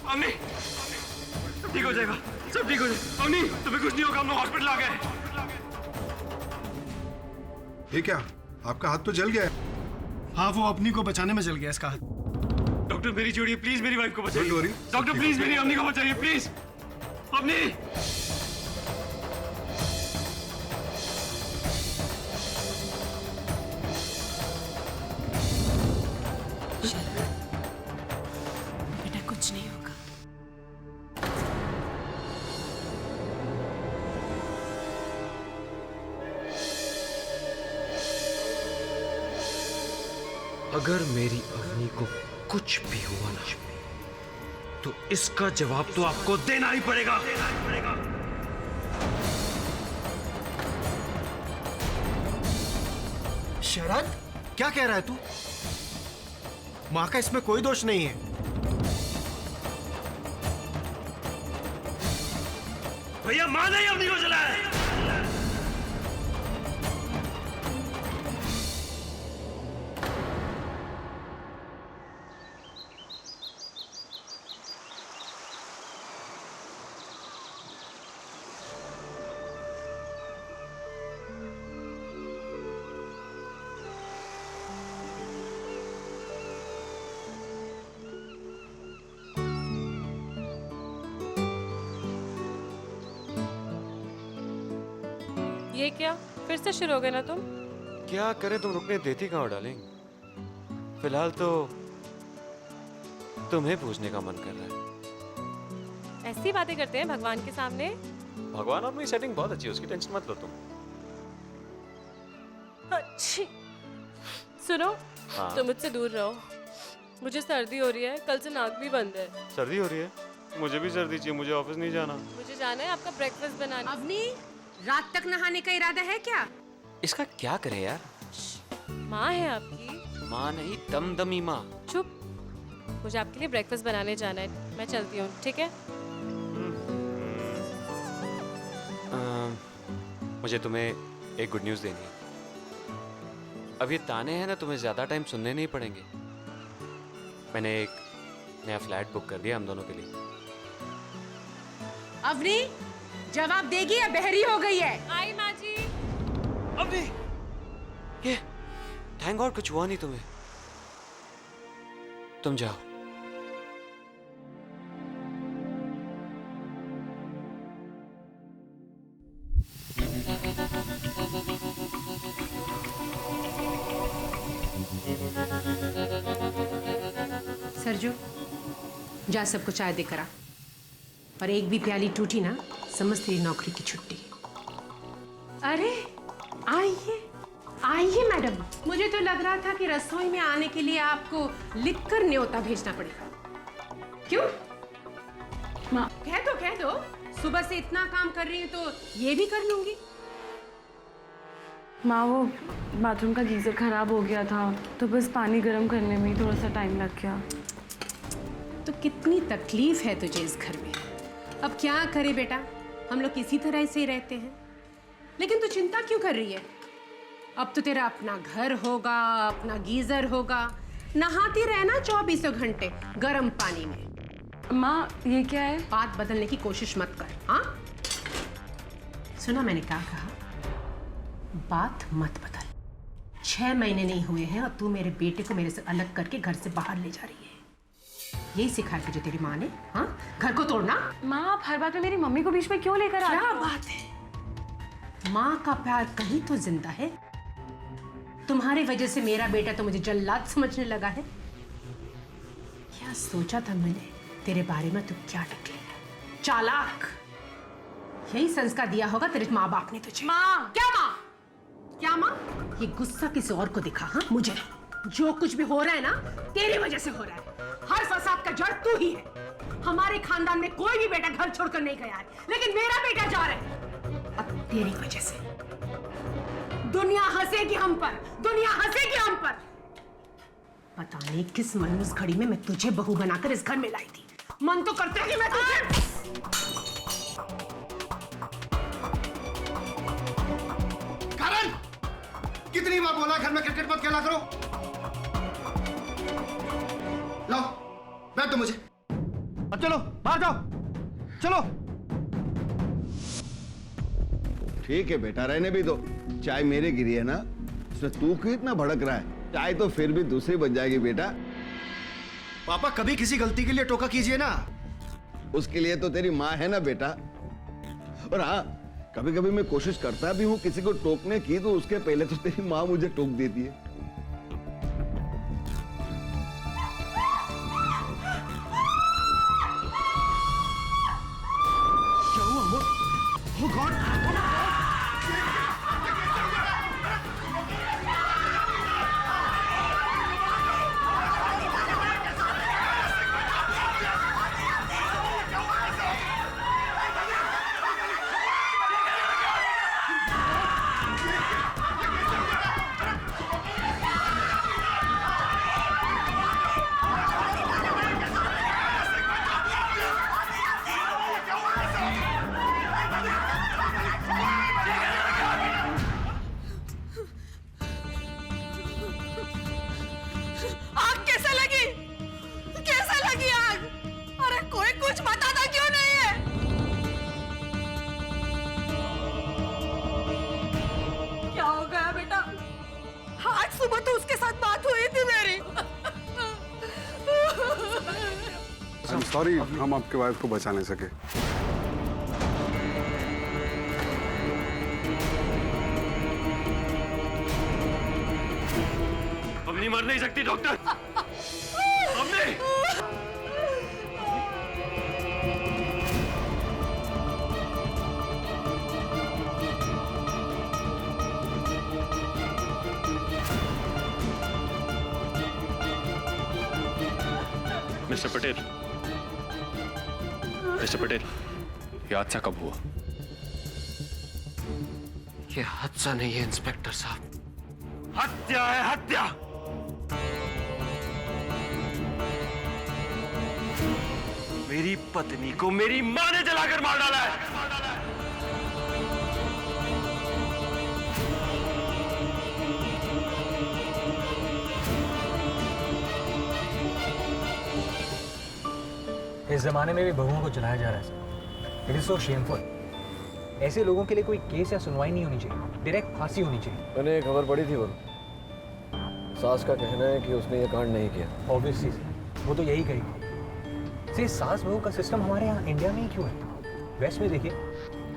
अवनी, ठीक हो जाएगा, सब ठीक हो जाएगा। अवनी, तुम्हें कुछ नहीं होगा, हम लोग हॉस्पिटल आ गए। ये क्या, आपका हाथ तो जल गया है। हाँ, वो अपनी को बचाने में जल गया इसका हाथ। डॉक्टर मेरी जोड़िए, प्लीज मेरी वाइफ को बचाइए। Don't worry, डॉक्टर प्लीज मेरी अवनी को बचाइए, प्लीज। अवनी, बेटा कुछ नहीं होगा। अगर मेरी अवनी को कुछ भी हुआ ना, तो इसका जवाब तो आपको देना ही पड़ेगा। शरद, क्या कह रहा है तू? माँ का इसमें कोई दोष नहीं है। भैया, मां ने अवनी को जलाया है। ये क्या, फिर से शुरू हो गए ना तुम? क्या करें, तुम रुकने देती कहाँ हो डार्लिंग? फिलहाल तो तुम्हें पूछने का मन कर रहा है। ऐसी बातें करते हैं भगवान के सामने? भगवान, अपनी सेटिंग बहुत अच्छी है, उसकी टेंशन मत लो तुम। अच्छी। सुनो, हाँ। तुम मुझसे दूर रहो। मुझे सर्दी हो रही है, कल से नाक भी बंद है। सर्दी हो रही है? मुझे भी सर्दी चाहिए, मुझे ऑफिस नहीं जाना। मुझे जाना है आपका ब्रेकफास्ट बनाने। अवनी, रात तक नहाने का इरादा है क्या? इसका क्या करें यार? माँ है आपकी? माँ नहीं, दमदमी माँ। चुप। मुझे आपके लिए ब्रेकफास्ट बनाने जाना है, मैं चलती हूँ, ठीक है? मुझे तुम्हें एक गुड न्यूज़ देनी है। अब ये ताने हैं ना, तुम्हें ज़्यादा टाइम सुनने नहीं पड़ेंगे। मैंने एक नया फ्लैट बुक कर दिया हम दोनों के लिए। अवनी, जवाब देगी या बहरी हो गई है? आई माँ जी। अबे, ये थैंक गॉड कुछ हुआ नहीं तुम्हें। तुम जाओ। सरजू, जा सबको चाय दे करा, और एक भी प्याली टूटी ना, समझ तेरी नौकरी की छुट्टी। अरे आइए आइए मैडम, मुझे तो लग रहा था कि रसोई में आने के लिए आपको लिखकर न्योता भेजना पड़ेगा। क्यों? माँ कह दो, सुबह से इतना काम कर रही हूँ तो ये भी कर लूंगी। माँ, वो बाथरूम का गीज़र खराब हो गया था, तो बस पानी गर्म करने में ही थोड़ा सा टाइम लग गया। तो कितनी तकलीफ है तुझे इस घर में। अब क्या करे बेटा, हम लोग किसी तरह से ही रहते हैं। लेकिन तू चिंता क्यों कर रही है? अब तो तेरा अपना घर होगा, अपना गीजर होगा, नहाती रहना 24 घंटे गर्म पानी में। माँ, ये क्या है? बात बदलने की कोशिश मत कर। हाँ, सुना मैंने क्या कहा? बात मत बदल। 6 महीने नहीं हुए हैं और तू मेरे बेटे को मेरे से अलग करके घर से बाहर ले जा रही है। यही सिखाया तुझे तेरी माँ ने? हाँ, घर को तोड़ना। माँ, आप हर बात में मेरी मम्मी को बीच में क्यों लेकर आ रही हो? क्या बात है, माँ का प्यार कहीं तो जिंदा है। तुम्हारी वजह से मेरा बेटा तो मुझे जल्लाद समझने लगा है। क्या सोचा था मैंने तेरे बारे में? तू क्या निकले चालाक। यही संस्कार दिया होगा तेरे माँ बाप ने तुझे। माँ! क्या माँ? क्या माँ? ये गुस्सा किसी और को दिखा? हाँ, मुझे जो कुछ भी हो रहा है ना, तेरी वजह से हो रहा है। हर फसाद का जड़ तू ही है। हमारे खानदान में कोई भी बेटा घर छोड़कर नहीं गया है, लेकिन मेरा बेटा जा रहा है अब तेरी वजह से। दुनिया हंसेगी हम पर, दुनिया हंसेगी हम पर। पता नहीं किस मनूस घड़ी में मैं तुझे बहू बनाकर इस घर में लाई थी। मन तो करता है कि मैं तुझे... करण, कितनी बार बोला घर में क्रिकेट मत खेला करो। लाओ बैठ दो मुझे। अब चलो बाहर जाओ, चलो। ठीक है बेटा, रहने भी दो। चाय मेरे गिरी है ना, इसमें तू क्यों इतना भड़क रहा है? चाय तो फिर भी दूसरी बन जाएगी बेटा। पापा कभी किसी गलती के लिए टोका कीजिए ना। उसके लिए तो तेरी माँ है ना बेटा। और हाँ, कभी कभी मैं कोशिश करता भी हूँ किसी को टोकने की, तो उसके पहले तो तेरी माँ मुझे टोक देती है। क्या हुआ? Oh God! आग कैसे लगी? कैसे लगी आग? अरे कोई कुछ बताता क्यों नहीं है? क्या हो गया बेटा? आज सुबह तो उसके साथ बात हुई थी मेरी। I'm sorry, हम आपके वाइफ को बचा नहीं सके। अवनी मर नहीं सकती डॉक्टर। अवनी! मिस्टर पटेल, ये हादसा कब हुआ? ये हादसा नहीं है इंस्पेक्टर साहब, हत्या है, हत्या। मेरी पत्नी को मेरी मां ने जलाकर मार डाला है। इस जमाने में भी बहुओं को जलाया जा रहा है sir. It is so shameful. ऐसे लोगों के लिए कोई केस या सुनवाई नहीं होनी चाहिए, डायरेक्ट फांसी होनी चाहिए। मैंने एक खबर पढ़ी थी, वो सास का कहना है कि उसने ये कांड नहीं किया। ऑब्वियसली वो तो यही कहेगी। से सास बहू का सिस्टम हमारे यहाँ इंडिया में ही क्यों है? वेस्ट में देखिए,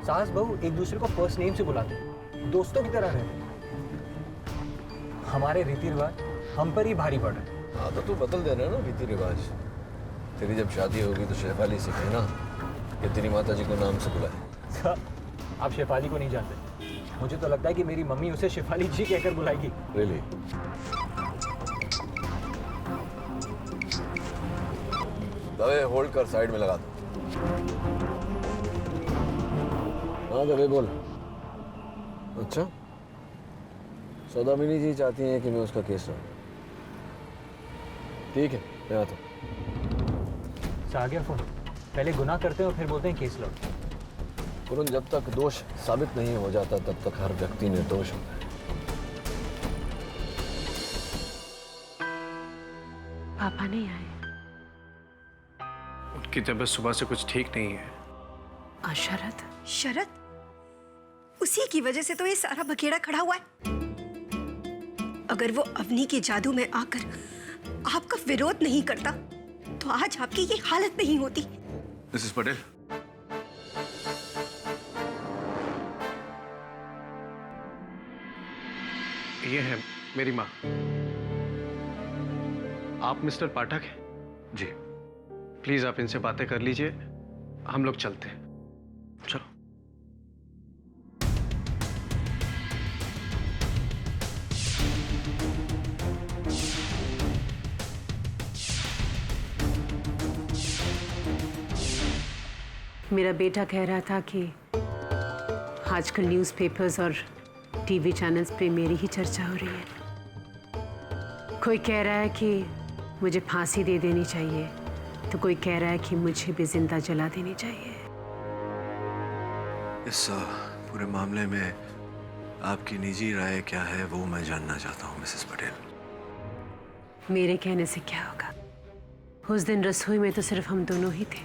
सास बहू एक दूसरे को फर्स्ट नेम से बुलाते हैं, दोस्तों की तरह रहते। हमारे रीति रिवाज हम पर ही भारी पड़ रहे हैं। हाँ तो तू बदल दे रहा है ना रीति रिवाज। तेरी जब शादी होगी तो शेफाली से कहना कि तेरी माता जी को नाम से बुलाए। आप शेफाली को नहीं जानते। मुझे तो लगता है कि मेरी मम्मी उसे शेफाली जी कहकर बुलाएगी। रियली? दवे होल्ड कर, साइड में लगा दो। हाँ दवे बोल। अच्छा, सौदामिनी जी चाहती हैं कि मैं उसका केस लूं। ठीक है, मैं आता हूँ। आ गया फोन। पहले गुनाह करते हैं और फिर बोलते हैं केस लो। कुरुन, जब तक दोष साबित नहीं हो जाता तब तक हर व्यक्ति निर्दोष होता है। पापा नहीं आए? उनकी तबीयत सुबह से कुछ ठीक नहीं है। और शरद? शरद? उसी की वजह से तो ये सारा बखेड़ा खड़ा हुआ है। अगर वो अवनी के जादू में आकर आपका विरोध नहीं करता तो आज आपकी ये हालत नहीं होती। मिसेस पटेल, ये है मेरी माँ। आप मिस्टर पाठक हैं? जी। प्लीज आप इनसे बातें कर लीजिए, हम लोग चलते हैं। चलो। मेरा बेटा कह रहा था कि आजकल न्यूज़पेपर्स और टीवी चैनल्स पे मेरी ही चर्चा हो रही है। कोई कह रहा है कि मुझे फांसी दे देनी चाहिए, तो कोई कह रहा है कि मुझे भी जिंदा जला देनी चाहिए। इस पूरे मामले में आपकी निजी राय क्या है वो मैं जानना चाहता हूँ मिसेस पटेल। मेरे कहने से क्या होगा? उस दिन रसोई में तो सिर्फ हम दोनों ही थे,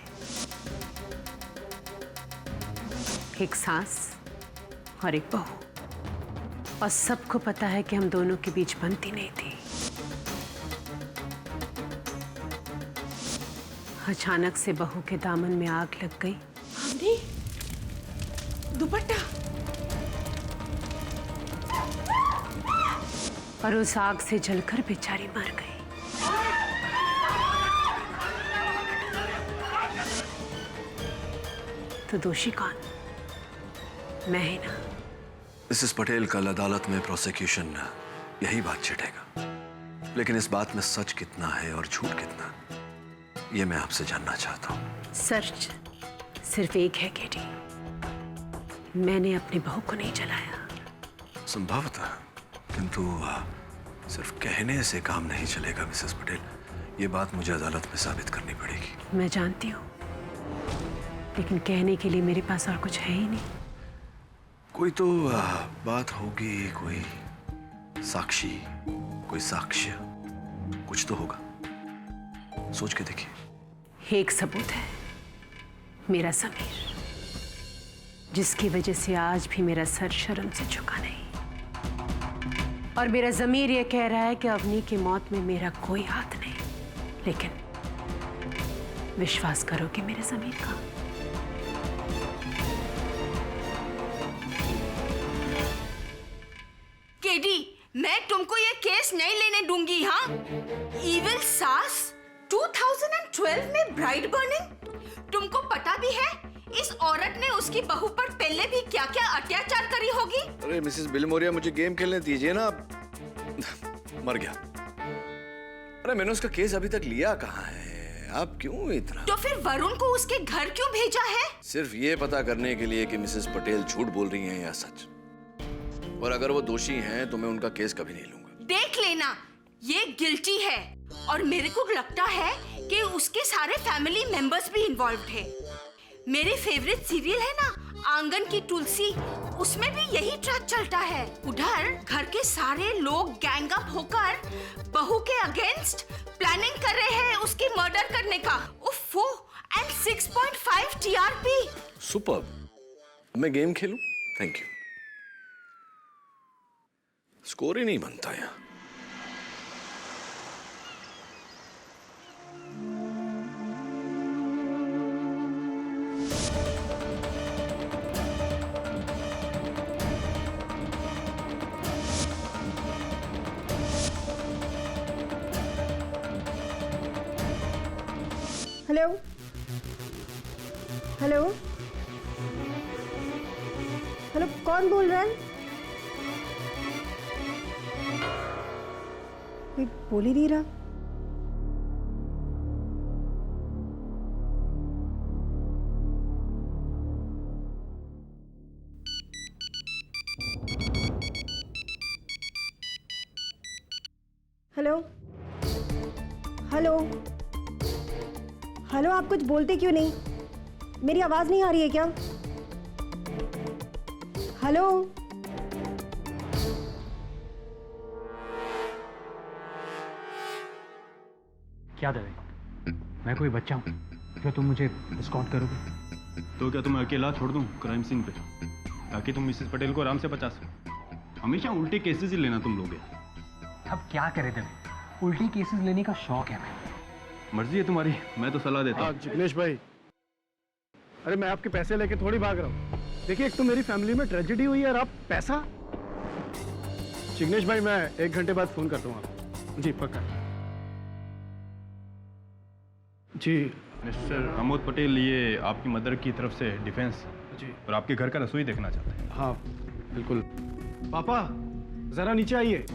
एक सास और एक बहू, और सबको पता है कि हम दोनों के बीच बनती नहीं थी। अचानक से बहू के दामन में आग लग गई। हमने दुपट्टा, और उस आग से जलकर बेचारी मर गई। तो दोषी कौन? मैं ही ना। मिसेस पटेल, कल अदालत में प्रोसिक्यूशन यही बात छिड़ेगा, लेकिन इस बात में सच कितना है और झूठ कितना, ये मैं आपसे जानना चाहता हूँ। सच सिर्फ एक है केटी, मैंने अपनी बहू को नहीं जलाया। संभवतः, किंतु सिर्फ कहने से काम नहीं चलेगा मिसेस पटेल, ये बात मुझे अदालत में साबित करनी पड़ेगी। मैं जानती हूँ, लेकिन कहने के लिए मेरे पास और कुछ है ही नहीं। कोई तो बात होगी, कोई साक्षी, कोई साक्ष्य, कुछ तो होगा। सोच के देखिए। एक सबूत है, मेरा समीर, जिसकी वजह से आज भी मेरा सर शर्म से झुका नहीं, और मेरा ज़मीर ये कह रहा है कि अवनी की मौत में मेरा कोई हाथ नहीं। लेकिन विश्वास करोगे मेरे ज़मीर का? केडी, मैं तुमको ये केस नहीं लेने दूंगी। हाँ, इविल सास, 2012 में ब्राइड बर्निंग। तुमको पता भी है इस औरत ने उसकी बहू पर पहले भी क्या क्या अत्याचार करी होगी? अरे मिसेस बिलमोरिया, मुझे गेम खेलने दीजिए ना। मर गया। अरे मैंने उसका केस अभी तक लिया कहाँ है? आप क्यों इतना? तो फिर वरुण को उसके घर क्यों भेजा है? सिर्फ ये पता करने के लिए कि मिसेस पटेल झूठ बोल रही हैं या सच। और अगर वो दोषी हैं तो मैं उनका केस कभी नहीं लूंगा। देख लेना, ये गिल्टी है, और मेरे को लगता है कि उसके सारे फैमिली मेंबर्स भी इन्वॉल्व्ड है। मेरे फेवरेट सीरियल है ना, आंगन की तुलसी, उसमें भी यही ट्रैक चलता है। उधर घर के सारे लोग गैंग अप होकर बहू के अगेंस्ट प्लानिंग कर रहे हैं उसकी मर्डर करने का। उफ़ो, एंड 6.5 TRP। सुपर्ब। मैं गेम खेलूं? Thank you. स्कोर ही नहीं बनता यहाँ। हेलो हेलो हेलो, कौन बोल रहा है? कोई बोल ही नहीं रहा। हेलो हेलो हेलो, आप कुछ बोलते क्यों नहीं? मेरी आवाज नहीं आ रही है क्या? हेलो क्या दवे? मैं कोई बच्चा हूँ क्या तुम मुझे एस्कॉर्ट करोगे? तो क्या तुम्हें अकेला छोड़ दूं क्राइम सीन पे, ताकि तुम मिसेस पटेल को आराम से बचा सको? हमेशा उल्टे केसेस ही लेना तुम लोग। अब क्या करे दवे, उल्टी केसेस लेने का शौक है। मर्जी है तुम्हारी, मैं तो सलाह देता हूँ। जिग्नेश भाई, अरे मैं आपके पैसे लेके थोड़ी भाग रहा हूँ। देखिए, एक तो मेरी फैमिली में ट्रेजेडी हुई है और आप पैसा। जिग्नेश भाई, मैं 1 घंटे बाद फोन करता हूँ आपको। जी पक्का। जी मिस्टर अमोद पटेल, ये आपकी मदर की तरफ से डिफेंस जी, और आपके घर का रसोई देखना चाहते हैं। हाँ बिल्कुल। पापा जरा नीचे आइए।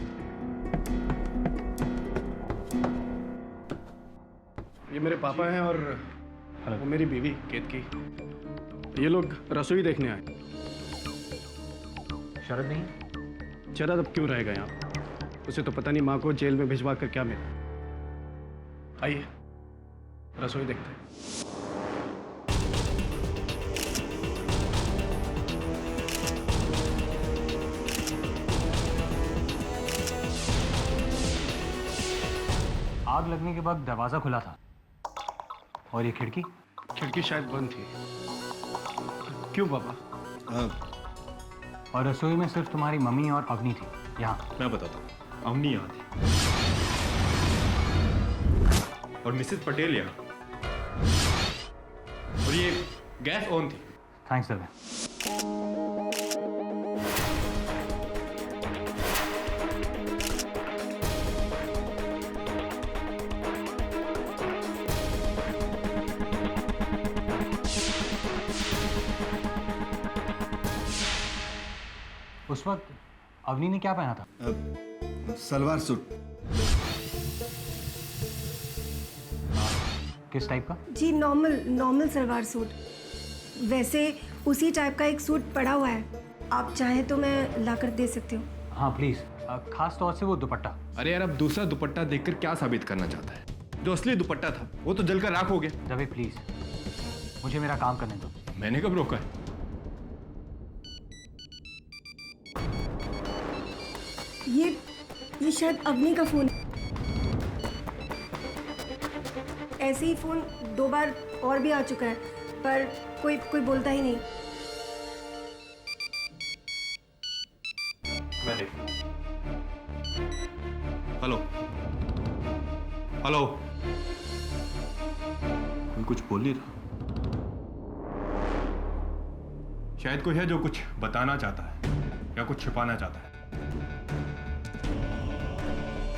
ये मेरे पापा हैं और वो मेरी बीवी केतकी। ये लोग रसोई देखने आए। शरद नहीं? शरद अब क्यों रहेगा यहाँ? उसे तो पता नहीं माँ को जेल में भिजवा कर क्या मिला। आइए रसोई देखते हैं। आग लगने के बाद दरवाजा खुला था, और ये खिड़की? खिड़की शायद बंद थी। क्यों पापा? और रसोई में सिर्फ तुम्हारी मम्मी और अवनी थी। यहाँ मैं बताता हूँ, अवनी यहाँ थी और मिसेस पटेल यहाँ, और ये गैस ऑन थी। थैंक्स दवे। उस वक्त अवनी ने क्या पहना था? सलवार सूट। किस टाइप का? जी नॉर्मल सलवार सूट। वैसे उसी टाइप का एक सूट पड़ा हुआ है, आप चाहे तो मैं लाकर दे सकती हूँ। हाँ प्लीज, खास तौर से वो दुपट्टा। अरे यार, अब दूसरा दुपट्टा देखकर क्या साबित करना चाहता है? जो असली दुपट्टा था वो तो जलकर राख हो गया। दवे प्लीज, मुझे मेरा काम करने दो। मैंने कब रोका है? ये शायद अवनी का फोन। ऐसे ही फोन 2 बार और भी आ चुका है, पर कोई बोलता ही नहीं। हेलो हेलो, कोई कुछ बोल नहीं रहा। शायद कोई है जो कुछ बताना चाहता है या कुछ छिपाना चाहता है।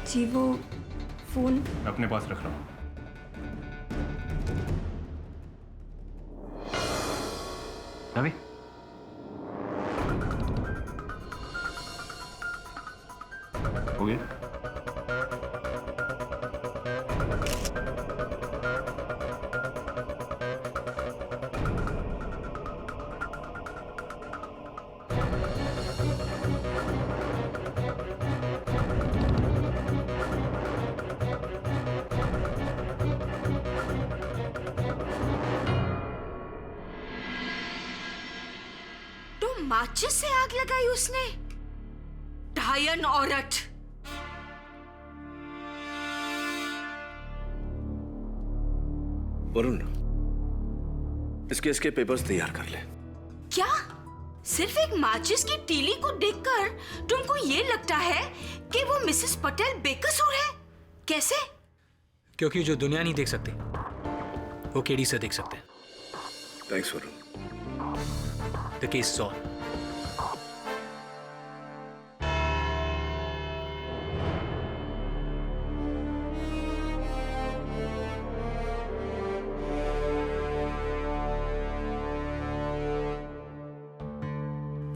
जी वो फोन मैं अपने पास रख रहा हूँ। रवि, हो गया? माचिस से आग लगाई उसने? डायन औरत। वरुण, इस केस के पेपर्स तैयार कर ले। क्या सिर्फ एक माचिस की तीली को देखकर तुमको ये लगता है कि वो मिसेस पटेल बेकसूर है? कैसे? क्योंकि जो दुनिया नहीं देख सकती वो केडी से देख सकते हैं। Thanks Varun. The case is on.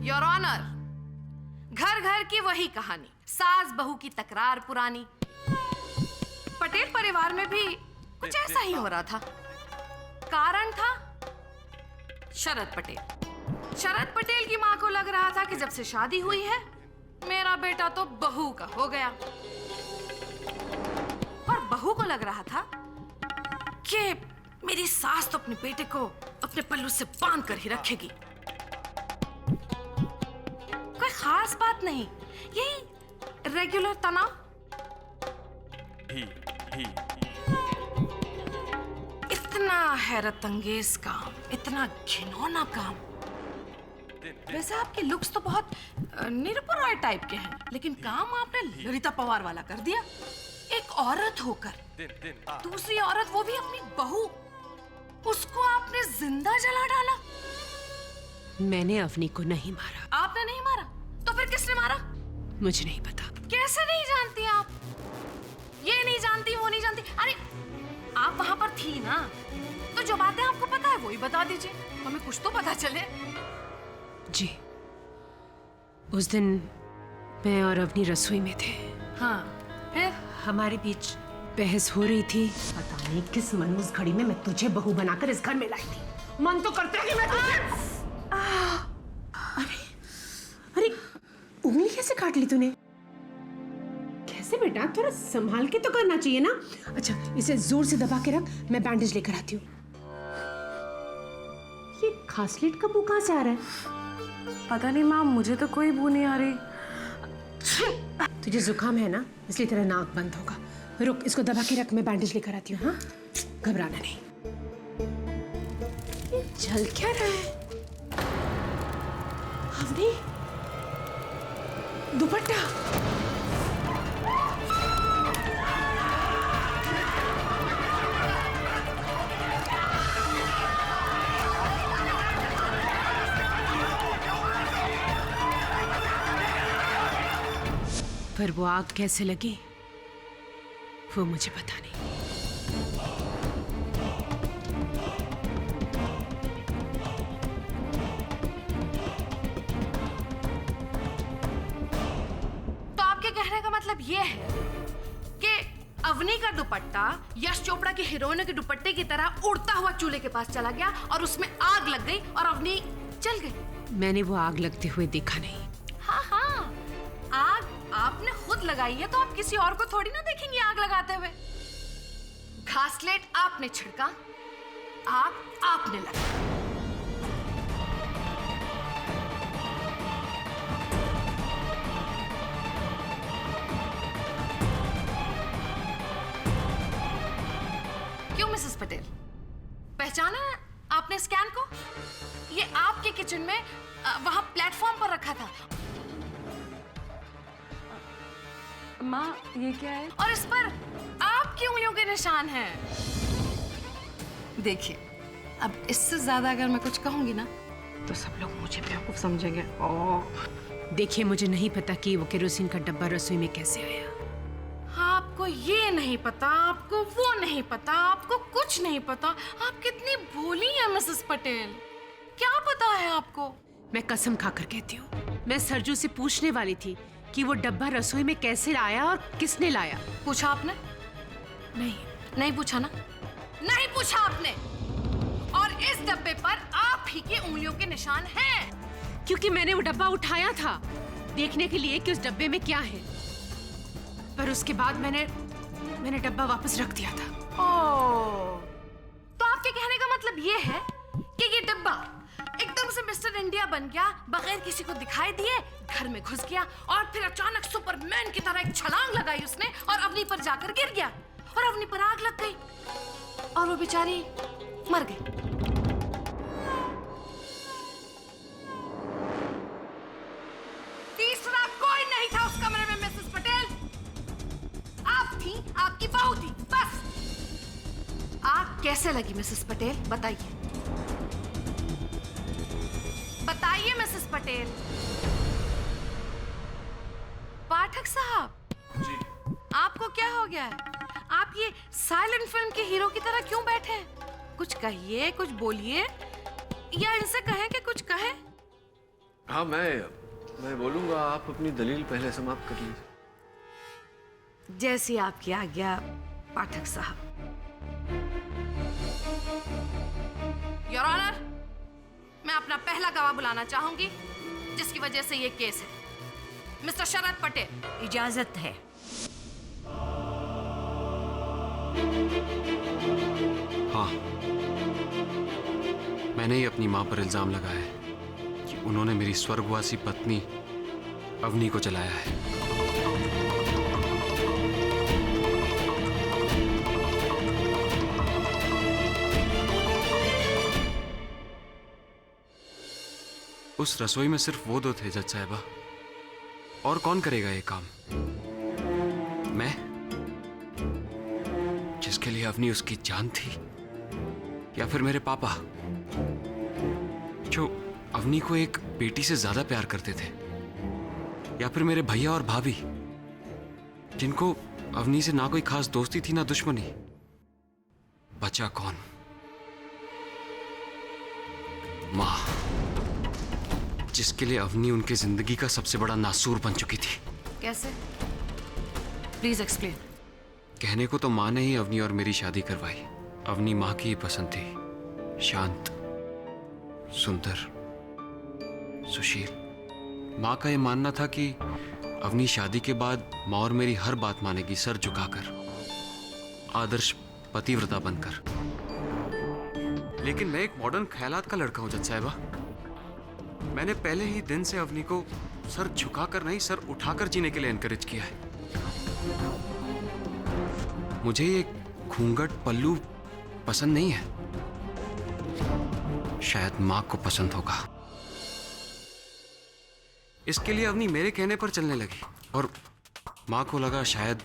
Your honour, घर घर की वही कहानी, सास बहू की तकरार पुरानी। पटेल परिवार में भी कुछ ऐसा ही हो रहा था। कारण था शरद पटेल। शरद पटेल की मां को लग रहा था कि जब से शादी हुई है मेरा बेटा तो बहू का हो गया, और बहू को लग रहा था कि मेरी सास तो अपने बेटे को अपने पल्लू से बांध कर ही रखेगी। कोई खास बात नहीं, यही रेगुलर तनाव। इतना हैरत अंगेज काम, इतना घिनौना काम। वैसे आपके लुक्स तो बहुत निरुपा रॉय टाइप के हैं, लेकिन काम आपने ललिता पवार वाला कर दिया। एक औरत होकर दूसरी औरत, वो भी अपनी बहू, उसको आपने जिंदा जला डाला। मैंने अवनी को नहीं मारा। आपने नहीं मारा तो फिर किसने मारा? मुझे नहीं पता। कैसे नहीं जानती आप? ये नहीं जानती, वो नहीं जानती। अरे आप वहां पर थी ना, तो जो बातें आपको पता है वही बता दीजिए, हमें कुछ तो पता चले। जी, उस दिन मैं और अवनी रसोई में थे। हाँ, फिर हमारे बीच बहस हो रही थी। पता नहीं किस मनहूस घड़ी में मैं तुझे बहू बनाकर इस घर में लाई थी। मन तो करता है कि मैं तुझे... अरे उंगली कैसे काट ली तूने? कैसे बेटा, थोड़ा संभाल के तो करना चाहिए ना। अच्छा, इसे जोर से दबा के रख, मैं बैंडेज लेकर आती हूँ। ये खांसलेट का बू कहाँ से आ रहा है? पता नहीं माँ, मुझे तो कोई बू नहीं आ रही। तुझे जुकाम है ना, इसलिए तेरा नाक बंद होगा। रुक, इसको दबा के रख, मैं बैंडेज लेकर आती हूँ। हाँ, घबराना नहीं। चल क्या रहा है? अवनी, दुपट्टा। पर वो आग कैसे लगी वो मुझे पता नहीं। तो आपके कहने का मतलब ये है कि अवनी का दुपट्टा यश चोपड़ा की हीरोइनों के दुपट्टे की तरह उड़ता हुआ चूल्हे के पास चला गया और उसमें आग लग गई और अवनी जल गई। मैंने वो आग लगते हुए देखा नहीं। हाँ हाँ, आग आपने खुद लगाई है तो आप किसी और को थोड़ी ना देखेंगे आग लगाते हुए। घासलेट आपने छिड़का, आग आपने लगाई। क्यों मिसेस पटेल, पहचाना आपने स्कैन को? ये आपके किचन में वहां प्लेटफॉर्म पर रखा था। माँ, ये क्या है? और इस पर आपकी उंगलियों के निशान हैं। देखिए, अब इससे ज्यादा अगर मैं कुछ कहूंगी ना तो सब लोग मुझे बेवकूफ समझेंगे। देखिए, मुझे नहीं पता कि वो केरोसिन का डब्बा रसोई में कैसे आया। आपको ये नहीं पता, आपको वो नहीं पता, आपको कुछ नहीं पता। आप कितनी भोली हैं मिसेस पटेल। क्या पता है आपको? मैं कसम खाकर कहती हूँ, मैं सरजू से पूछने वाली थी कि वो डब्बा रसोई में कैसे आया और किसने लाया। पूछा आपने? नहीं पूछा ना? नहीं पूछा आपने। और इस डब्बे पर आप ही की उंगलियों के निशान हैं। क्योंकि मैंने वो डब्बा उठाया था देखने के लिए कि उस डब्बे में क्या है, पर उसके बाद मैंने डब्बा वापस रख दिया था। ओह, तो आपके कहने का मतलब ये है कि ये डब्बा एकदम से मिस्टर इंडिया बन गया, बगैर किसी को दिखाई दिए घर में घुस गया और फिर अचानक सुपरमैन की तरह एक छलांग लगाई उसने और अवनी पर जाकर गिर गया और अवनी पर आग लग गई और वो बेचारी मर गई। तीसरा कोई नहीं था उस कमरे में मिसेस पटेल। आप थी, आपकी बहू थी, बस। आग कैसे लगी मिसेस पटेल, बताइए। बताइए मिसेस पटेल। पाठक साहब जी, आपको क्या हो गया है? आप ये साइलेंट फिल्म के हीरो की तरह क्यों बैठे हैं? कुछ कहिए, कुछ बोलिए, या इनसे कहें कि कुछ कहें। हाँ, मैं बोलूंगा। आप अपनी दलील पहले समाप्त कर लीजिए। जैसी आपकी आज्ञा पाठक साहब। योर ऑनर, मैं अपना पहला गवाह बुलाना चाहूंगी जिसकी वजह से ये केस है। मिस्टर शरद पटेल। इजाजत है। हाँ, मैंने ही अपनी मां पर इल्जाम लगाया है कि उन्होंने मेरी स्वर्गवासी पत्नी अवनी को जलाया है। उस रसोई में सिर्फ वो दो थे जज साहिबा, और कौन करेगा ये काम? मैं, जिसके लिए अवनी उसकी जान थी, या फिर मेरे पापा जो अवनी को एक बेटी से ज्यादा प्यार करते थे, या फिर मेरे भैया और भाभी जिनको अवनी से ना कोई खास दोस्ती थी ना दुश्मनी। बचा कौन? मां, जिसके लिए अवनी उनकी जिंदगी का सबसे बड़ा नासूर बन चुकी थी। कैसे? Please explain. कहने को तो मां ने ही अवनी और मेरी शादी करवाई। अवनी मां की ही पसंद थी, शांत, सुंदर, सुशील। मां का यह मानना था कि अवनी शादी के बाद मां और मेरी हर बात मानेगी, सर झुकाकर, आदर्श पतिव्रता बनकर। लेकिन मैं एक मॉडर्न ख्यालात का लड़का हूं जज साहिबा। मैंने पहले ही दिन से अवनी को सर झुकाकर नहीं, सर उठाकर जीने के लिए एनकरेज किया है। मुझे ये घूंघट पल्लू पसंद नहीं है। शायद माँ को पसंद होगा। इसके लिए अवनी मेरे कहने पर चलने लगी और माँ को लगा शायद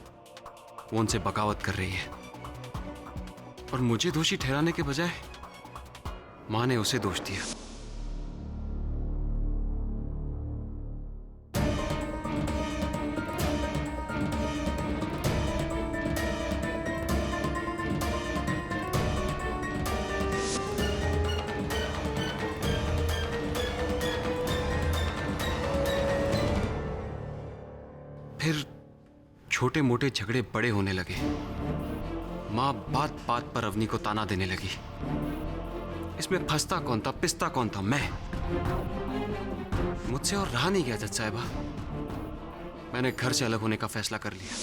वो उनसे बगावत कर रही है, और मुझे दोषी ठहराने के बजाय माँ ने उसे दोष दिया। फिर छोटे मोटे झगड़े बड़े होने लगे। माँ बात बात पर अवनी को ताना देने लगी। इसमें फंसता कौन था, पिसता कौन था? मैं। मुझसे और रहा नहीं गया जज साहिबा। मैंने घर से अलग होने का फैसला कर लिया।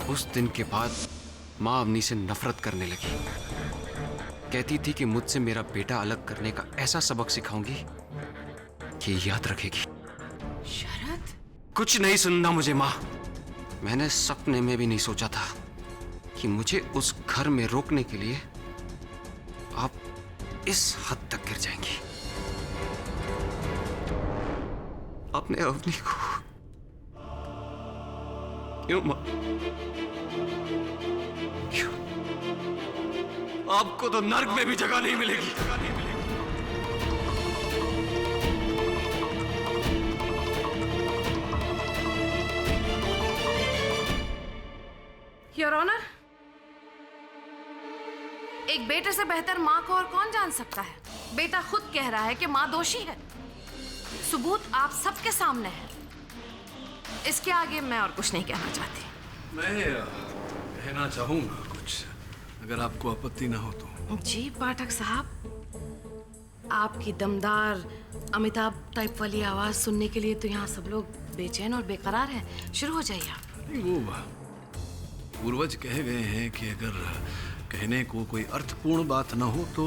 उस दिन के बाद माँ अवनी से नफरत करने लगी। कहती थी कि मुझसे मेरा बेटा अलग करने का ऐसा सबक सिखाऊंगी कि याद रखेगी। शरद, कुछ नहीं सुनना मुझे माँ। मैंने सपने में भी नहीं सोचा था कि मुझे उस घर में रोकने के लिए आप इस हद तक गिर जाएंगी। अपने अवनी को क्यों माँ? क्यों? आपको तो नर्क में भी जगह नहीं मिलेगी। योर ऑनर, एक बेटे से बेहतर माँ को और कौन जान सकता है। बेटा खुद कह रहा है कि माँ दोषी है। सबूत आप सबके सामने है। इसके आगे मैं और कुछ नहीं कहना चाहती। मैं कहना चाहूंगा कुछ, अगर आपको आपत्ति ना हो तो। जी पाठक साहब, आपकी दमदार अमिताभ टाइप वाली आवाज सुनने के लिए तो यहाँ सब लोग बेचैन और बेकरार हैं। शुरू हो जाइए आप। नहीं, वो पूर्वज कह गए हैं कि अगर कहने को कोई अर्थपूर्ण बात ना हो तो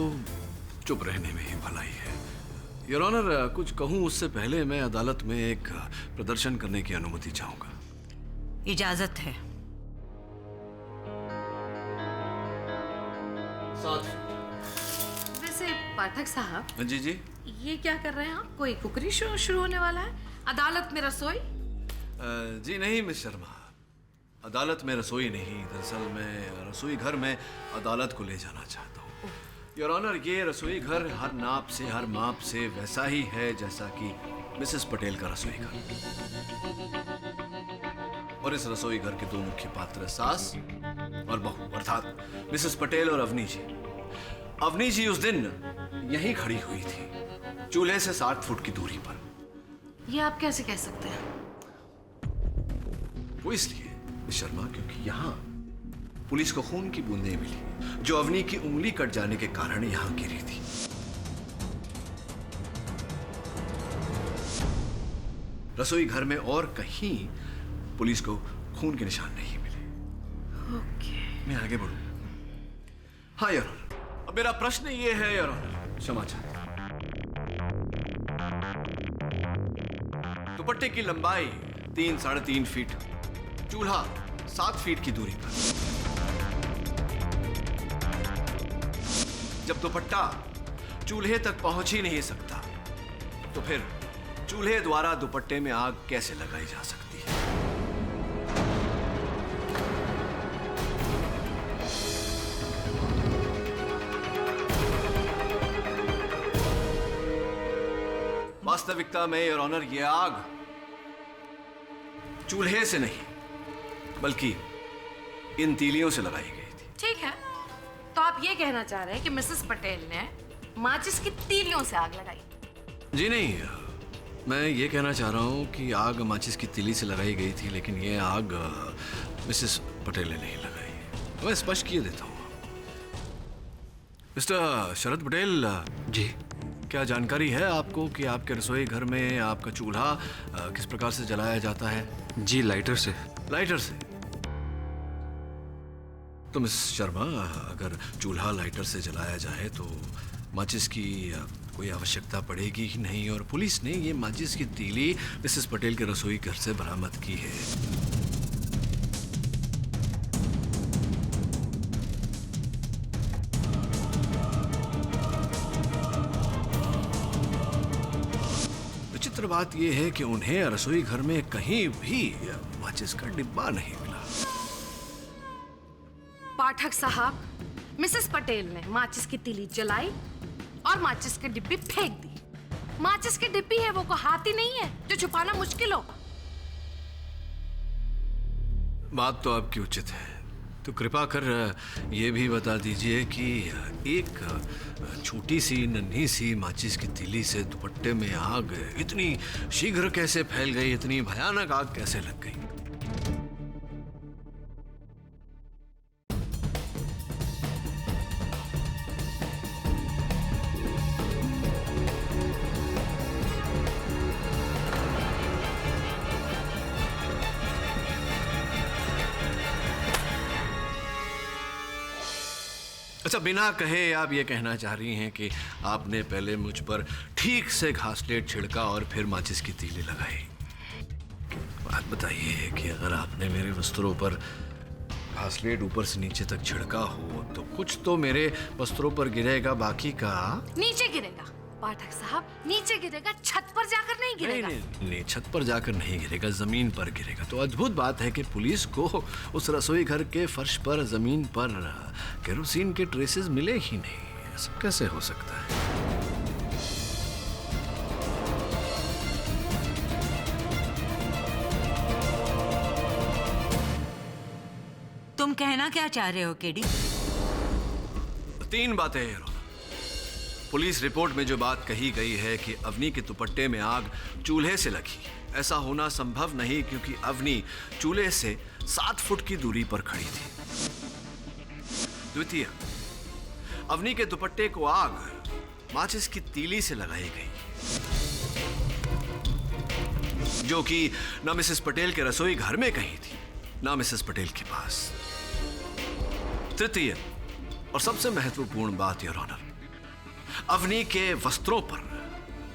चुप रहने में ही भलाई है। योर ऑनर, कुछ कहूं उससे पहले मैं अदालत में एक प्रदर्शन करने की अनुमति चाहूंगा। इजाजत है। वैसे पाठक साहब। जी जी। ये क्या कर रहे हैं आप? कोई कुकरी शो शुरू होने वाला है? अदालत में रसोई? जी नहीं मिस शर्मा, अदालत में रसोई नहीं। दरअसल मैं रसोई घर में अदालत को ले जाना चाहता हूँ। योर ऑनर, ये रसोई घर हर नाप से हर माप से वैसा ही है जैसा कि मिसेस पटेल का रसोई घर। और इस रसोई घर के दो मुख्य पात्र सास और बहू, अर्थात मिसेस पटेल और अवनी जी। अवनी जी उस दिन यहीं खड़ी हुई थी, चूल्हे से 60 फुट की दूरी पर। ये आप कैसे कह सकते हैं? वो इसलिए मिस शर्मा क्योंकि यहाँ पुलिस को खून की बूंदें मिली जो अवनी की उंगली कट जाने के कारण यहाँ गिरी थी। रसोई घर में और कहीं पुलिस को खून के निशान नहीं मिले। ओके। मैं आगे बढ़ूं? हाँ योर ऑनर, अब मेरा प्रश्न ये है योर ऑनर, क्षमा चाहता हूं। दुपट्टे की लंबाई 3-3.5 फीट, चूल्हा 7 फीट की दूरी पर। जब दुपट्टा चूल्हे तक पहुंच ही नहीं सकता तो फिर चूल्हे द्वारा दुपट्टे में आग कैसे लगाई जा सकती है? वास्तविकता में योर ऑनर, ये आग चूल्हे से नहीं बल्कि इन तीलियों से लगाई गई थी। ठीक है, तो आप ये कहना चाह रहे हैं कि मिसेस पटेल ने माचिस की तीलियों से आग लगाई? जी नहीं, मैं ये कहना चाह रहा हूँ कि आग माचिस की तीली से लगाई गई थी, लेकिन ये आग मिसेस पटेल ने नहीं लगाई। मैं स्पष्ट किए देता हूँ। मिस्टर शरद पटेल जी, क्या जानकारी है आपको कि आपके रसोई घर में आपका चूल्हा किस प्रकार से जलाया जाता है? जी, लाइटर से। लाइटर से? तो मिस शर्मा, अगर चूल्हा लाइटर से जलाया जाए तो माचिस की कोई आवश्यकता पड़ेगी ही नहीं और पुलिस ने ये माचिस की तीली मिसेस पटेल के रसोई घर से बरामद की है। विचित्र बात यह है कि उन्हें रसोई घर में कहीं भी माचिस का डिब्बा नहीं मिला। पाठक साहब, मिसेस पटेल ने माचिस की तीली जलाई और माचिस की डिब्बी फेंक दी। माचिस की डिब्बी है, वो को हाथ ही नहीं है जो छुपाना मुश्किल हो। बात तो आपकी उचित है, तो कृपा कर ये भी बता दीजिए कि एक छोटी सी नन्ही सी माचिस की तीली से दुपट्टे में आग इतनी शीघ्र कैसे फैल गई, इतनी भयानक आग कैसे लग गई? अच्छा, बिना कहे आप ये कहना चाह रही हैं कि आपने पहले मुझ पर ठीक से घासलेट छिड़का और फिर माचिस की तीली लगाई। बात बताइए कि अगर आपने मेरे वस्त्रों पर घासलेट ऊपर से नीचे तक छिड़का हो तो कुछ तो मेरे वस्त्रों पर गिरेगा, बाकी का नीचे गिरेगा। पाठक साहब, नीचे गिरेगा, छत पर जाकर नहीं गिरेगा। नहीं, छत पर जाकर नहीं गिरेगा, जमीन पर गिरेगा। तो अद्भुत बात है कि पुलिस को उस रसोई घर के फर्श पर, जमीन पर केरोसिन के ट्रेसेस मिले ही नहीं। ऐसा कैसे हो सकता है? तुम कहना क्या चाह रहे हो केडी? 3 बातें हैं। पुलिस रिपोर्ट में जो बात कही गई है कि अवनी के दुपट्टे में आग चूल्हे से लगी, ऐसा होना संभव नहीं क्योंकि अवनी चूल्हे से 7 फुट की दूरी पर खड़ी थी। द्वितीय, अवनी के दुपट्टे को आग माचिस की तीली से लगाई गई, जो कि न मिसेस पटेल के रसोई घर में कहीं थी, न मिसेस पटेल के पास। तृतीय और सबसे महत्वपूर्ण बात, योर ऑनर, अवनी के वस्त्रों पर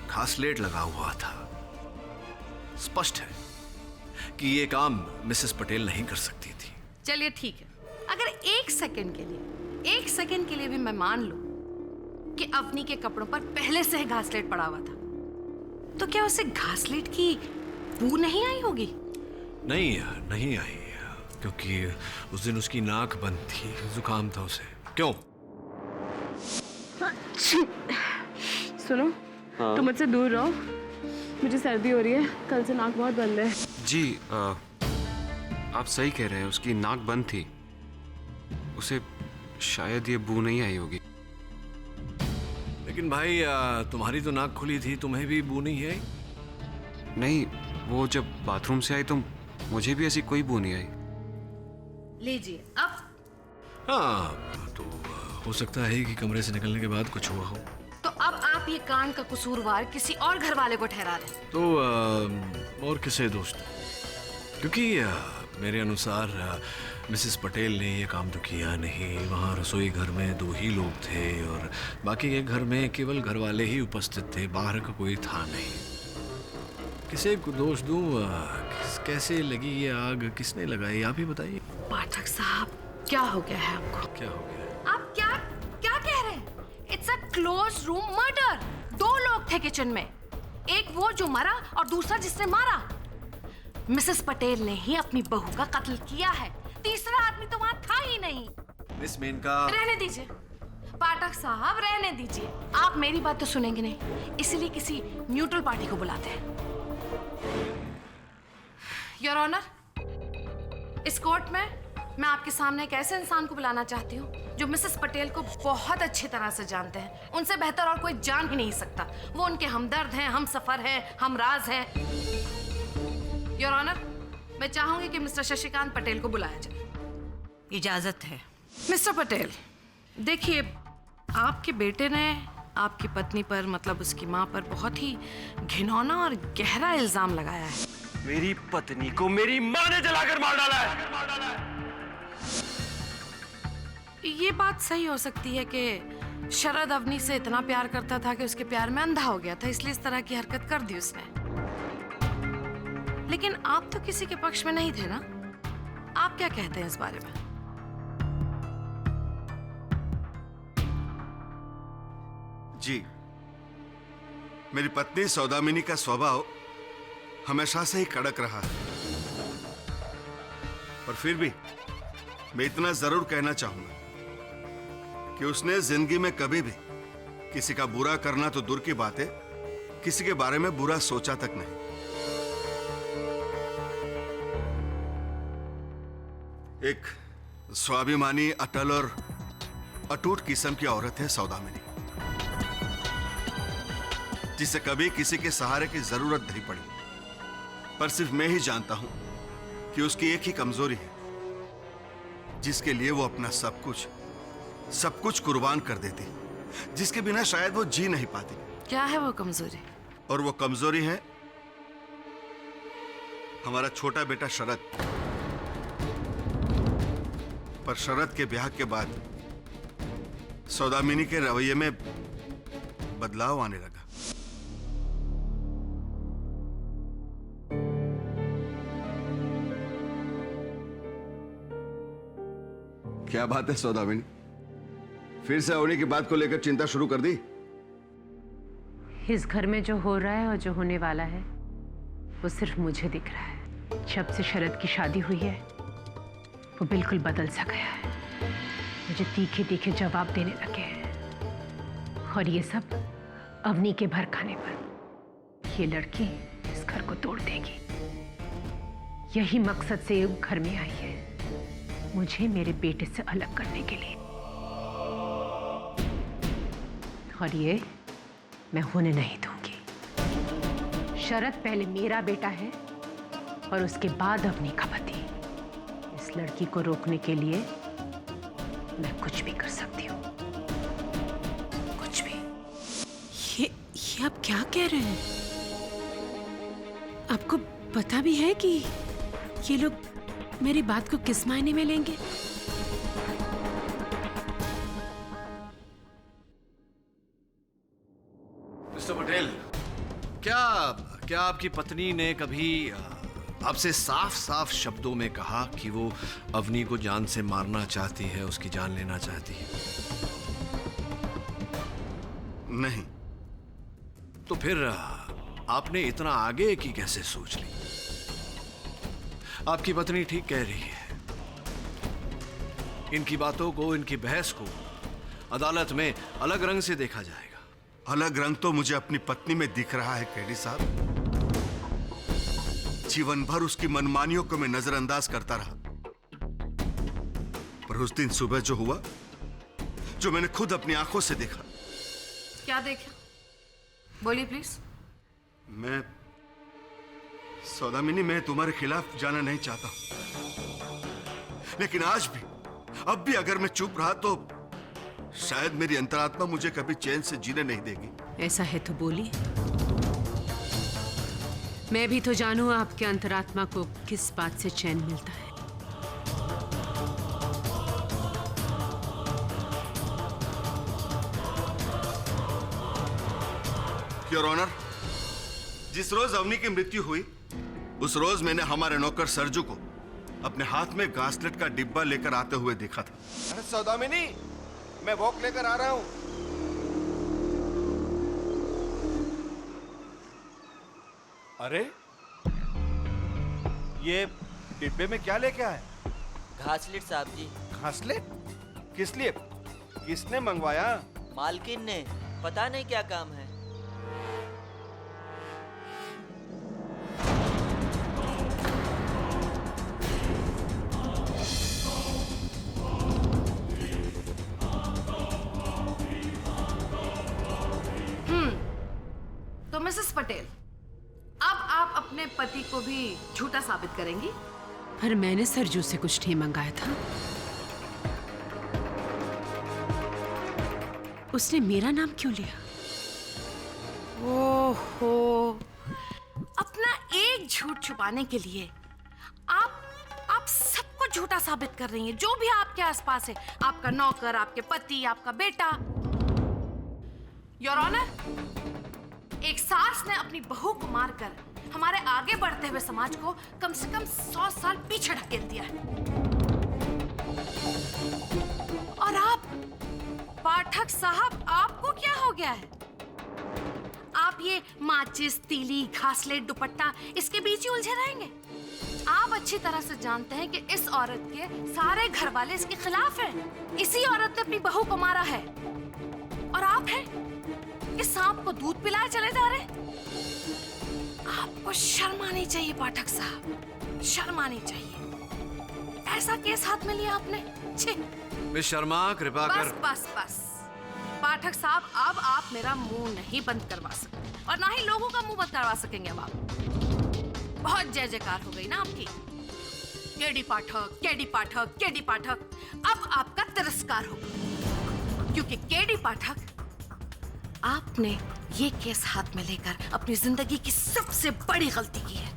घासलेट लगा हुआ था। स्पष्ट है कि यह काम मिसेस पटेल नहीं कर सकती थी। चलिए ठीक है, अगर एक सेकंड के लिए भी मैं मान लूं कि अवनी के कपड़ों पर पहले से ही घासलेट पड़ा हुआ था, तो क्या उसे घासलेट की बू नहीं आई होगी? नहीं आई, क्योंकि उस दिन उसकी नाक बंद थी, जुकाम था उसे। क्यों? सुनो, तुम मुझसे दूर रहो, मुझे सर्दी हो रही है, कल से नाक बहुत बंद है। जी, आप सही कह रहे हैं, उसकी नाक बंद थी, उसे शायद ये बू नहीं आई होगी। लेकिन भाई, तुम्हारी तो नाक खुली थी, तुम्हें भी बू नहीं आई? नहीं, वो जब बाथरूम से आई तो मुझे भी ऐसी कोई बू नहीं आई। लीजिए अब। हाँ, तो हो सकता है कि कमरे से निकलने के बाद कुछ हुआ हो। तो अब आप ये कांड का कसूरवार किसी और घर वाले को ठहरा रहे हैं। तो और किसे दोस्त? क्योंकि मेरे अनुसार मिसेस पटेल ने ये काम तो किया नहीं। वहाँ रसोई घर में 2 ही लोग थे और बाकी के घर में केवल घर वाले ही उपस्थित थे, बाहर का कोई था नहीं। किसे को दोष दूं? कैसे लगी ये आग, किसने लगाई, आप ही बताइए। पाठक साहब, क्या हो गया है आपको? क्या हो गया? आप क्या कह रहे हैं? It's a close room murder. 2 लोग थे किचन में, एक वो जो मरा और दूसरा जिसने मारा। मिसेस पटेल ने ही अपनी बहू का कत्ल किया है, तीसरा आदमी तो वहां था ही नहीं। मिस मेनका, रहने दीजिए पाठक साहब, रहने दीजिए। आप मेरी बात तो सुनेंगे नहीं, इसलिए किसी न्यूट्रल पार्टी को बुलाते हैं। योर ऑनर, इस कोर्ट में मैं आपके सामने एक ऐसे इंसान को बुलाना चाहती हूँ जो मिसेस पटेल को बहुत अच्छी तरह से जानते हैं। उनसे बेहतर और कोई जान ही नहीं सकता। वो उनके हमदर्द हैं, हम सफर हैं, हम राज हैं। योर ऑनर, मैं चाहूंगी कि मिस्टर शशिकांत पटेल को बुलाया जाए। इजाजत है। मिस्टर पटेल, देखिए, आपके बेटे ने आपकी पत्नी पर, मतलब उसकी माँ पर, बहुत ही घिनौना और गहरा इल्जाम लगाया है। मेरी पत्नी को मेरी माँ ने जलाकर मार डाला है। ये बात सही हो सकती है कि शरद अवनी से इतना प्यार करता था कि उसके प्यार में अंधा हो गया था, इसलिए इस तरह की हरकत कर दी उसने। लेकिन आप तो किसी के पक्ष में नहीं थे ना? आप क्या कहते हैं इस बारे में? जी, मेरी पत्नी सौदामिनी का स्वभाव हमेशा से ही कड़क रहा है, पर फिर भी मैं इतना जरूर कहना चाहूंगा कि उसने जिंदगी में कभी भी किसी का बुरा करना तो दूर की बात है, किसी के बारे में बुरा सोचा तक नहीं। एक स्वाभिमानी, अटल और अटूट किस्म की औरत है सौदामिनी, जिसे कभी किसी के सहारे की जरूरत नहीं पड़ी। पर सिर्फ मैं ही जानता हूं कि उसकी एक ही कमजोरी है, जिसके लिए वो अपना सब कुछ कुर्बान कर देती, जिसके बिना शायद वो जी नहीं पाती। क्या है वो कमजोरी? और वो कमजोरी है हमारा छोटा बेटा शरद। पर शरद के ब्याह के बाद सौदामिनी के रवैये में बदलाव आने लगा। क्या बात है सौदामिनी, फिर से अवनी की बात को लेकर चिंता शुरू कर दी? इस घर में जो हो रहा है और जो होने वाला है वो सिर्फ मुझे दिख रहा है। जब से शरद की शादी हुई है वो बिल्कुल बदल सा गया है, मुझे तीखे तीखे जवाब देने लगे हैं। और ये सब अवनी के भर खाने पर। ये लड़की इस घर को तोड़ देगी, यही मकसद से ये घर में आई है, मुझे मेरे बेटे से अलग करने के लिए। और ये मैं होने नहीं दूंगी। शरद पहले मेरा बेटा है और उसके बाद अवनी का पति। इस लड़की को रोकने के लिए मैं कुछ भी कर सकती हूँ, कुछ भी। ये आप क्या कह रहे हैं? आपको पता भी है कि ये लोग मेरी बात को किस मायने में लेंगे? मिस्टर पटेल, क्या आपकी पत्नी ने कभी आपसे साफ साफ शब्दों में कहा कि वो अवनी को जान से मारना चाहती है, उसकी जान लेना चाहती है? नहीं। तो फिर आपने इतना आगे की कैसे सोच ली? आपकी पत्नी ठीक कह रही है। इनकी बातों को, इनकी बहस को अदालत में अलग रंग से देखा जाएगा। अलग रंग तो मुझे अपनी पत्नी में दिख रहा है केडी साहब। जीवन भर उसकी मनमानियों को मैं नजरअंदाज करता रहा, पर उस दिन सुबह जो हुआ, जो मैंने खुद अपनी आंखों से देखा। क्या देखा? बोलिए प्लीज। मैं सौदामिनी, मैं तुम्हारे खिलाफ जाना नहीं चाहता हूं, लेकिन आज भी, अब भी अगर मैं चुप रहा तो शायद मेरी अंतरात्मा मुझे कभी चैन से जीने नहीं देगी। ऐसा है तो बोलिए, मैं भी तो जानूं आपके अंतरात्मा को किस बात से चैन मिलता है। योर ऑनर, जिस रोज अवनी की मृत्यु हुई, उस रोज मैंने हमारे नौकर सरजू को अपने हाथ में घासलेट का डिब्बा लेकर आते हुए देखा था। अरे सौदामिनी, मैं वॉक लेकर आ रहा हूं। अरे ये डिब्बे में क्या लेके आए? घासलेट साहब जी। घासलेट? किस लिए? किसने मंगवाया? मालकिन ने, पता नहीं क्या काम है। तो मिसेस पटेल, अब आप अपने पति को भी झूठा साबित करेंगी? पर मैंने सरजू से कुछ नहीं मंगाया था। उसने मेरा नाम क्यों लिया? ओहो, अपना एक झूठ छुपाने के लिए आप सबको झूठा साबित कर रही हैं। जो भी आपके आसपास है, आपका नौकर, आपके पति, आपका बेटा, योर ऑनर, एक सास ने अपनी बहू को मारकर हमारे आगे बढ़ते हुए समाज को कम से कम 100 साल पीछे ढकेल दिया है। और आप पाठक साहब, आपको क्या हो गया है? आप ये माचिस, तीली, घासलेट, दुपट्टा इसके बीच ही उलझे रहेंगे? आप अच्छी तरह से जानते हैं कि इस औरत के सारे घर वाले इसके खिलाफ हैं। इसी औरत ने अपनी बहू को मारा है और आप हैं इस सांप को दूध पिलाए चले जा रहे हैं। आपको शर्म आनी चाहिए पाठक साहब, शर्म आनी चाहिए। ऐसा केस हाथ में लिया आपने? छी। मिस शर्मा, कृपा कर। बस बस बस पाठक साहब, अब आप मेरा मुंह नहीं बंद करवा सकते और ना ही लोगों का मुंह बंद करवा सकेंगे। अब आप बहुत जय जयकार हो गई ना आपकी। केडी पाठक, केडी पाठक, केडी पाठक। अब आपका तिरस्कार होगा क्योंकि केडी पाठक, आपने ये केस हाथ में लेकर अपनी जिंदगी की सबसे बड़ी गलती की है।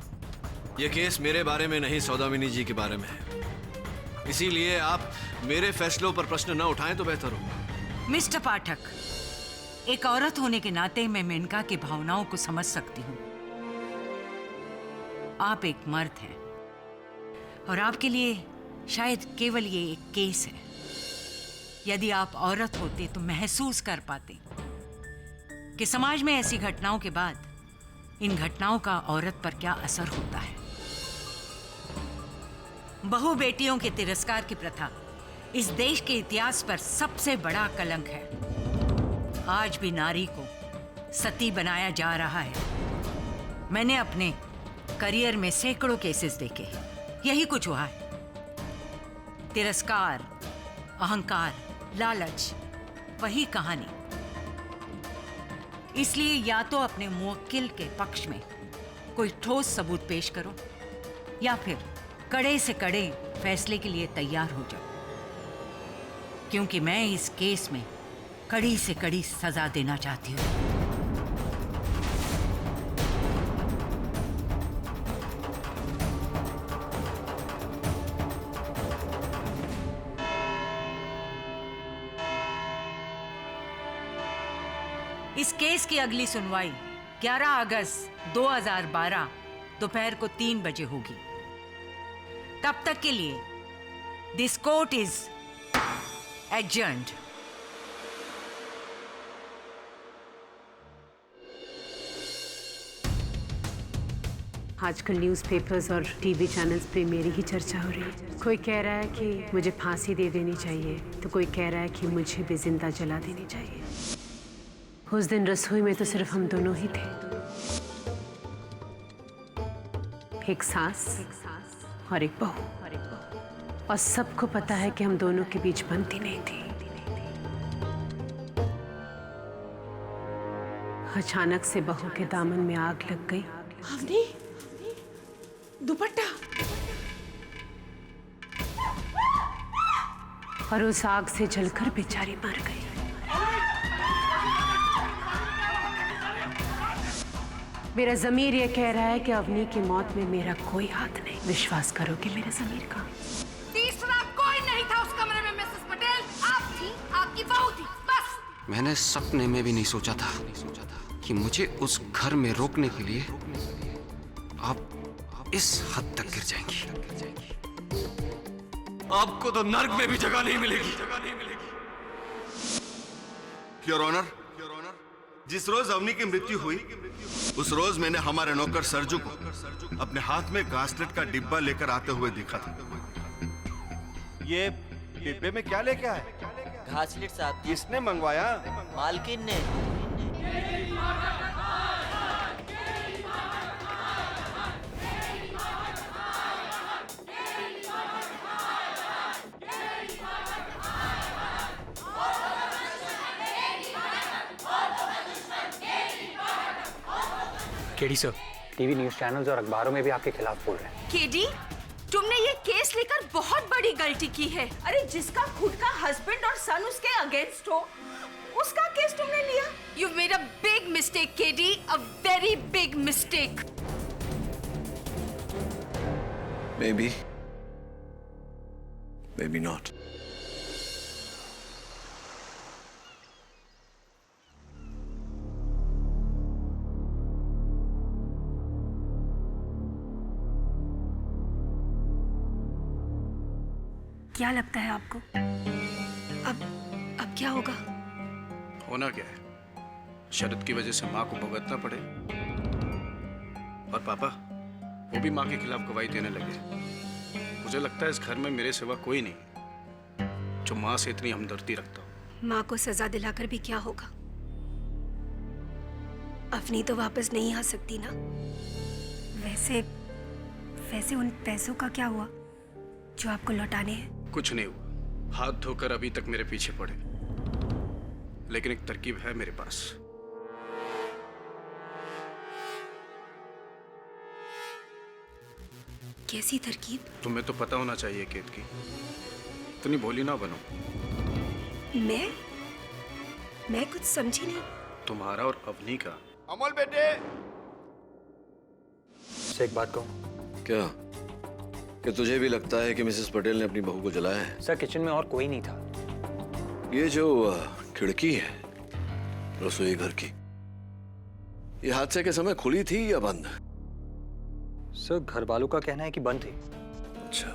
ये केस मेरे बारे में नहीं, सौदामिनी जी के बारे में है। इसीलिए आप मेरे फैसलों पर प्रश्न न उठाएं तो बेहतर होगा। मिस्टर पाठक, एक औरत होने के नाते मैं मेनका की भावनाओं को समझ सकती हूँ। आप एक मर्द हैं और आपके लिए शायद केवल ये एक केस है। यदि आप औरत होते तो महसूस कर पाते कि समाज में ऐसी घटनाओं के बाद इन घटनाओं का औरत पर क्या असर होता है। बहु बेटियों के तिरस्कार की प्रथा इस देश के इतिहास पर सबसे बड़ा कलंक है। आज भी नारी को सती बनाया जा रहा है। मैंने अपने करियर में सैकड़ों केसेस देखे हैं। यही कुछ हुआ है। तिरस्कार, अहंकार, लालच, वही कहानी। इसलिए या तो अपने मुवक्किल के पक्ष में कोई ठोस सबूत पेश करो या फिर कड़े से कड़े फैसले के लिए तैयार हो जाओ, क्योंकि मैं इस केस में कड़ी से कड़ी सजा देना चाहती हूँ। इस केस की अगली सुनवाई 11 अगस्त 2012 दोपहर को 3 बजे होगी। तब तक के लिए दिस कोर्ट इज एडजर्न्ड। आजकल न्यूज़पेपर्स और टीवी चैनल्स पे मेरी ही चर्चा हो रही है। कोई कह रहा है कि मुझे फांसी दे देनी चाहिए तो कोई कह रहा है कि मुझे भी जिंदा जला देनी चाहिए। उस दिन रसोई में तो सिर्फ हम दोनों ही थे, एक सास और एक बहू, और सबको पता है कि हम दोनों के बीच बनती नहीं थी। अचानक से बहू के दामन में आग लग गई। अवनी, दुपट्टा। और उस आग से जलकर बेचारी मर गई। मेरा ज़मीर ये कह रहा है कि अवनी की मौत में मेरा कोई हाथ नहीं। विश्वास करोगे मेरे ज़मीर का? तीसरा कोई नहीं था उस कमरे में मिसेस पटेल। आप थी, आपकी बहू थी, बस। मैंने सपने में भी नहीं सोचा था कि मुझे उस घर में रोकने के लिए आप इस हद तक गिर जाएंगी। आपको तो नर्क में भी जगह नहीं मिलेगी। योर ऑनर, जिस रोज अवनी की मृत्यु हुई उस रोज मैंने हमारे नौकर सरजू को अपने हाथ में घासलेट का डिब्बा लेकर आते हुए देखा था। ये डिब्बे में क्या लेके आए? घासलेट साहब। किसने मंगवाया? मालकिन ने। KD sir, TV news channels और अखबारों में भी आपके खिलाफ बोल रहे हैं। केडी, तुमने ये केस लेकर बहुत बड़ी गलती की है। अरे जिसका खुद का हस्बैंड और सन उसके अगेंस्ट हो, उसका केस तुमने लिया। You made a big mistake KD, a very big mistake. Maybe not. क्या लगता है आपको? अब क्या होगा? होना क्या है? शरद की वजह से माँ को भुगतना पड़े, और पापा वो भी माँ के खिलाफ गवाही देने लगे। मुझे लगता है इस घर में मेरे सिवा कोई नहीं जो माँ से इतनी हमदर्दी रखता हो। माँ को सजा दिलाकर भी क्या होगा? अवनी तो वापस नहीं आ सकती ना। वैसे उन पैसों का क्या हुआ जो आपको लौटाने हैं? कुछ नहीं हुआ। हाथ धोकर अभी तक मेरे पीछे पड़े, लेकिन एक तरकीब है मेरे पास। कैसी तरकीब? तुम्हें तो पता होना चाहिए केत की। इतनी भोली ना बनो। मैं कुछ समझी नहीं। तुम्हारा और अवनी का। अमोल बेटे, से एक बात कहूँ? क्या? कि तुझे भी लगता है कि मिसेस पटेल ने अपनी बहू को जलाया है? सर किचन में और कोई नहीं था। ये जो खिड़की है रसोई घर की, ये हादसे के समय खुली थी या बंद? सर घर वालों का कहना है कि बंद थी। अच्छा।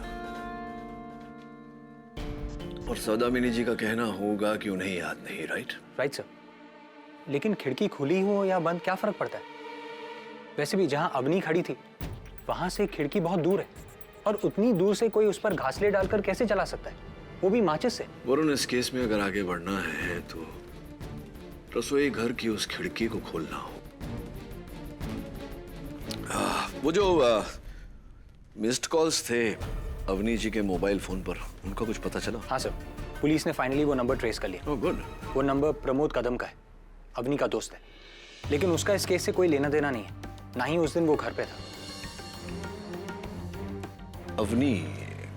और सौदामिनी जी का कहना होगा कि उन्हें याद नहीं, राइट? राइट सर, लेकिन खिड़की खुली हो या बंद क्या फर्क पड़ता है? वैसे भी जहां अवनी खड़ी थी वहां से खिड़की बहुत दूर है, और उतनी दूर से कोई उस पर घासले डालकर कैसे चला सकता है, वो भी माचिस से? वरुण, इस केस में अगर आगे बढ़ना है तो रसोई घर की उस खिड़की को खोलना हो। वो जो मिस्ड कॉल्स थे अवनी जी के मोबाइल फोन पर, उनका कुछ पता चला? हाँ सर, पुलिस ने फाइनली वो नंबर ट्रेस कर लिया। Oh good. वो नंबर प्रमोद कदम का है, अवनी का दोस्त है, लेकिन उसका इस केस से कोई लेना देना नहीं है, ना ही उस दिन वो घर पे था। अवनी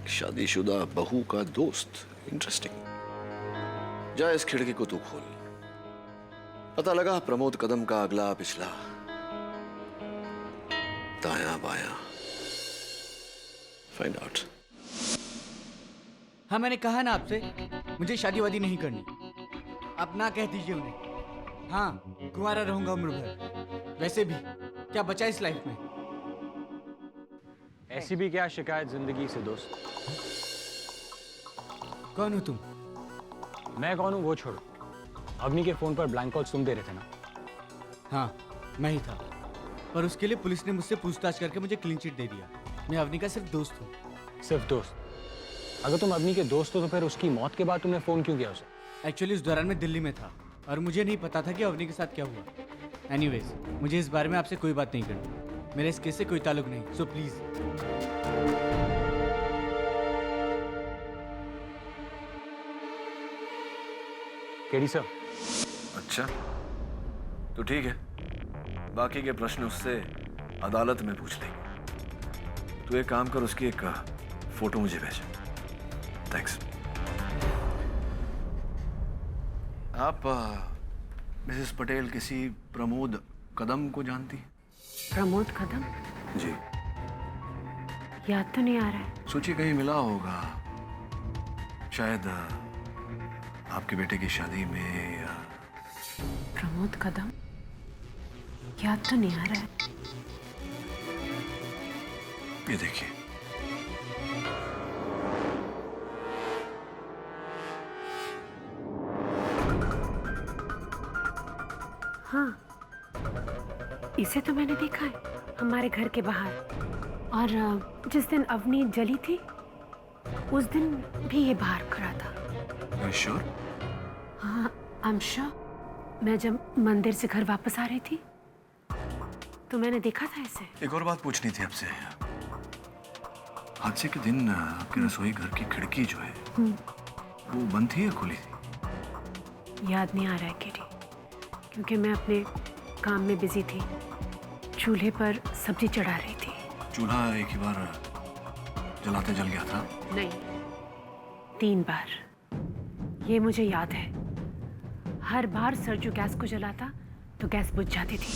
शादीशुदा बहू का दोस्त, इंटरेस्टिंग। जा इस खिड़की को तू खोल। पता लगा प्रमोद कदम का अगला पिछला, दाया बाया, फाइंड आउट। हाँ मैंने कहा ना आपसे, मुझे शादी वादी नहीं करनी। आप ना कह दीजिए उन्हें। हाँ, कुंवारा रहूंगा उम्र भर। वैसे भी क्या बचा इस लाइफ में? ऐसी भी क्या शिकायत जिंदगी से दोस्त। कौन हो तुम? मैं कौन हूँ वो छोड़ो, अवनी के फोन पर ब्लैंक कॉल्स तुम दे रहे थे ना? हाँ मैं ही था, पर उसके लिए पुलिस ने मुझसे पूछताछ करके मुझे क्लीन चिट दे दिया। मैं अवनी का सिर्फ दोस्त हूँ। सिर्फ दोस्त? अगर तुम अवनी के दोस्त हो तो फिर उसकी मौत के बाद तुमने फोन क्यों किया उसे? एक्चुअली उस दौरान मैं दिल्ली में था और मुझे नहीं पता था कि अवनी के साथ क्या हुआ। एनीवेज, मुझे इस बारे में आपसे कोई बात नहीं करनी। मेरे इस केस से कोई ताल्लुक नहीं, सो प्लीज। KD sir. अच्छा तो ठीक है, बाकी के प्रश्न उससे अदालत में पूछ लेंगे। तू एक काम कर, उसकी एक फोटो मुझे भेज। थैंक्स। आप मिसेस पटेल किसी प्रमोद कदम को जानती हैं? प्रमोद कदम? जी। याद तो नहीं आ रहा है। सोचिए कहीं मिला होगा, शायद आपके बेटे की शादी में या... प्रमोद कदम? याद तो नहीं आ रहा है। ये देखिए। हाँ, इसे तो मैंने देखा है हमारे घर के बाहर। और जिस दिन अवनी जली थी उस दिन भी ये बाहर खड़ा था। श्योर? हाँ, आई एम श्योर। मैं जब मंदिर से घर वापस आ रही थी तो मैंने देखा था इसे। एक और बात पूछनी थी आपसे। हादसे के दिन आपके रसोई घर की खिड़की जो है वो बंद थी या खुली थी? याद नहीं आ रहा है केडी, क्योंकि मैं अपने काम में बिजी थी। चूल्हे पर सब्जी चढ़ा रही थी। चूल्हा एक ही बार जलाते जल गया था? नहीं, 3 बार। ये मुझे याद है। हर बार सरजू गैस को जलाता तो गैस बुझ जाती थी।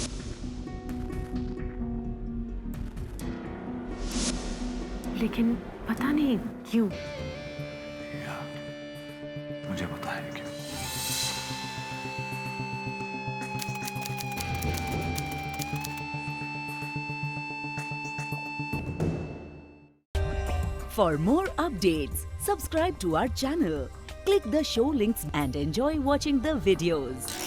लेकिन पता नहीं क्यों। मुझे पता है क्यों। For more updates, subscribe to our channel, click the show links and enjoy watching the videos.